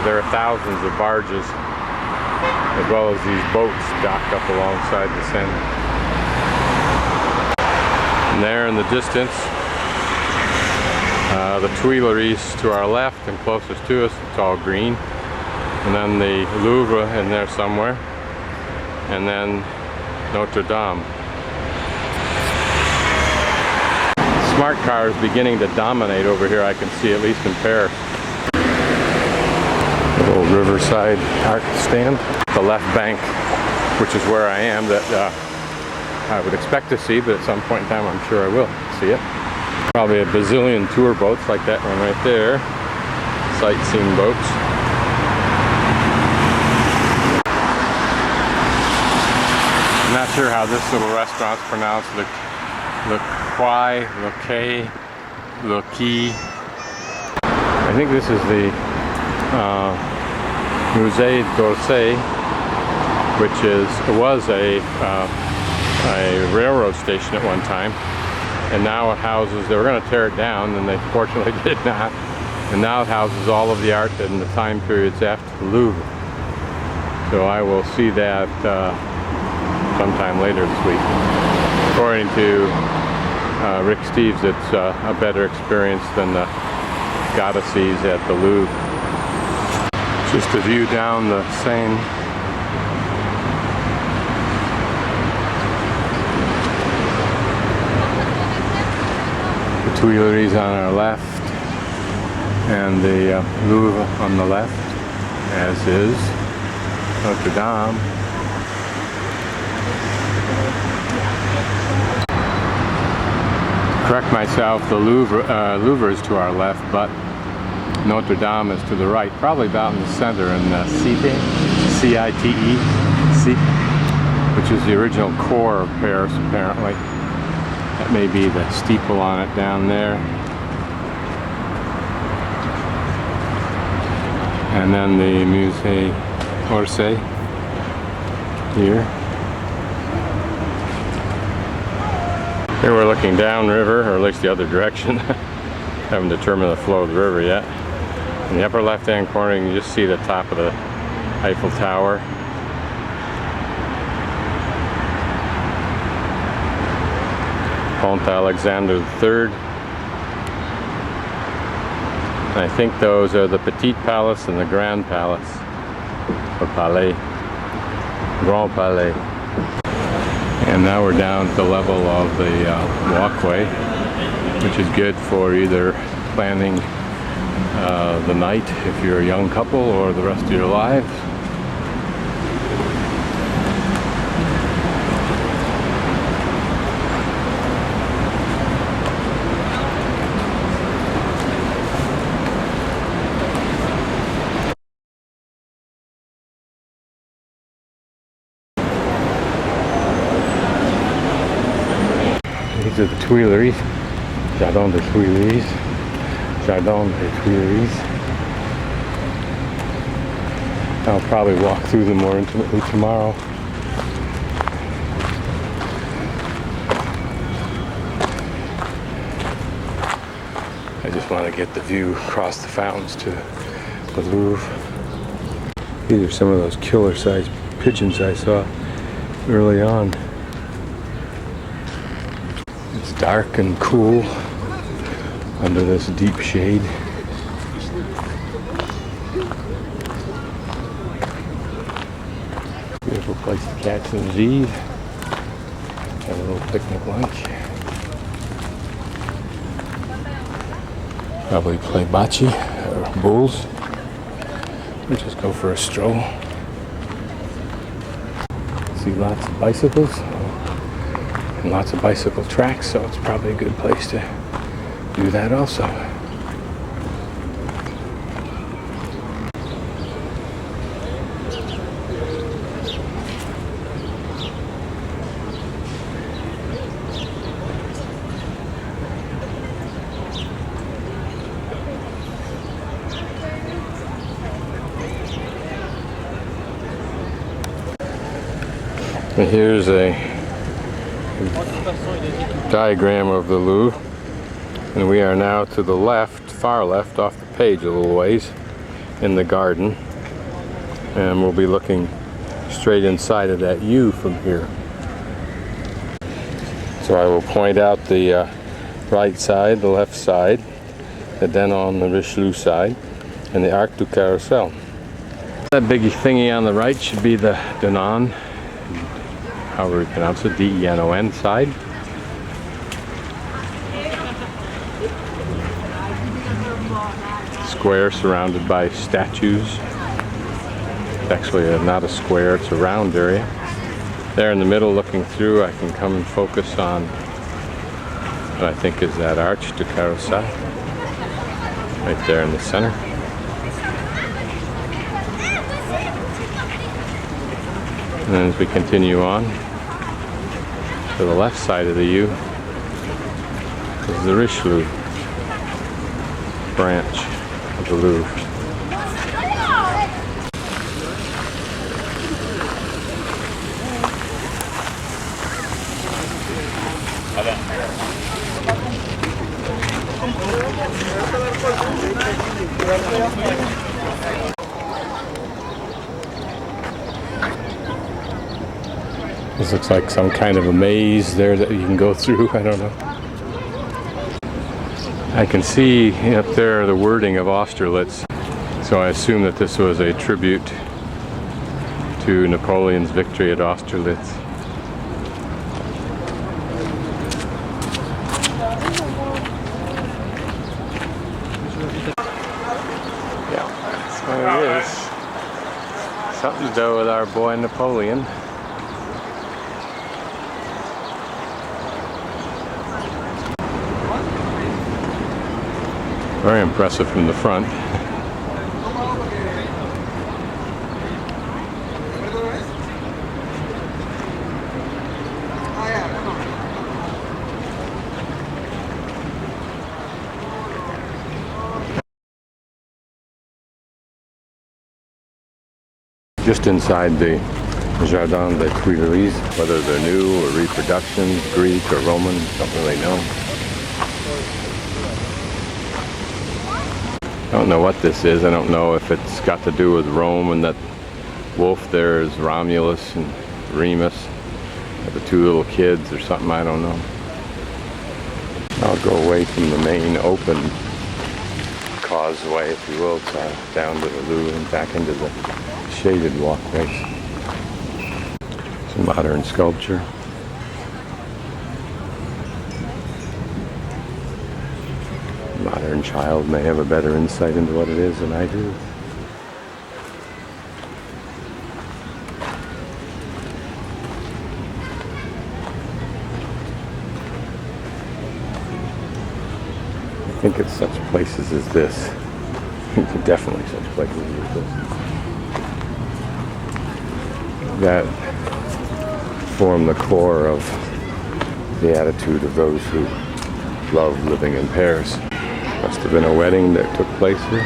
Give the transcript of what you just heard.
there are thousands of barges, as well as these boats docked up alongside the Seine. And there in the distance, the Tuileries to our left and closest to us, it's all green. And then the Louvre in there somewhere. And then Notre Dame. Smart cars beginning to dominate over here, I can see, at least in Paris. A little riverside art stand. The left bank, which is where I am, that I would expect to see, but at some point in time I'm sure I will see it. Probably a bazillion tour boats like that one right there. Sightseeing boats. I'm not sure how this little restaurant's pronounced. Le Quai, Le Quai, Le Quai. I think this is the Musée d'Orsay, which was a railroad station at one time, and now it houses, they were going to tear it down and they fortunately did not, and now it houses all of the art in the time periods after the Louvre. So I will see that sometime later this week. According to Rick Steves, it's a better experience than the goddesses at the Louvre. Just a view down the Seine. The Tuileries on our left and the Louvre on the left, as is Notre Dame. Correct myself, the Louvre is to our left, but Notre Dame is to the right, probably about in the center in Seine, C-I-T-E, which is the original core of Paris, apparently. That may be the steeple on it down there. And then the Musée d'Orsay here. Here we're looking downriver, or at least the other direction. Haven't determined the flow of the river yet. In the upper left-hand corner, you can just see the top of the Eiffel Tower. Pont Alexander III. And I think those are the Petit Palace and the Grand Palace, or Palais, Grand Palais. And now we're down at the level of the walkway, which is good for either planning the night if you're a young couple or the rest of your lives. These are the Tuileries, Jardin des Tuileries, Jardin des Tuileries. I'll probably walk through them more intimately tomorrow. I just want to get the view across the fountains to the Louvre. These are some of those killer-sized pigeons I saw early on. It's dark and cool under this deep shade. Beautiful place to catch some Z's. Have a little picnic lunch. Probably play bocce or bowls. Or just go for a stroll. See lots of bicycles. And lots of bicycle tracks, so it's probably a good place to do that also. And here's a diagram of the Louvre, and we are now to the left, far left off the page a little ways, in the garden, and we'll be looking straight inside of that U from here. So I will point out the right side, the left side, the Denon, the Richelieu side, and the Arc du Carrousel. That big thingy on the right should be the Denon, however we pronounce it, D-E-N-O-N side. Square surrounded by statues. It's actually not a square, it's a round area. There in the middle, looking through, I can come and focus on what I think is that Arch du Carrousel, right there in the center. And then as we continue on to the left side of the U is the Richelieu branch of the Louvre. This looks like some kind of a maze there that you can go through. I don't know. I can see up there the wording of Austerlitz, so I assume that this was a tribute to Napoleon's victory at Austerlitz. Yeah, so it is. Something to do with our boy Napoleon. Very impressive from the front. Just inside the Jardin des Tuileries, whether they're new or reproductions, Greek or Roman, don't really know. I don't know what this is. I don't know if it's got to do with Rome and that wolf there is Romulus and Remus, the two little kids or something, I don't know. I'll go away from the main open causeway, if you will, down to the Louvre and back into the shaded walkways. Some modern sculpture. Modern child may have a better insight into what it is than I do. I think it's such places as this. Definitely such places as this. That form the core of the attitude of those who love living in Paris. Must have been a wedding that took place here.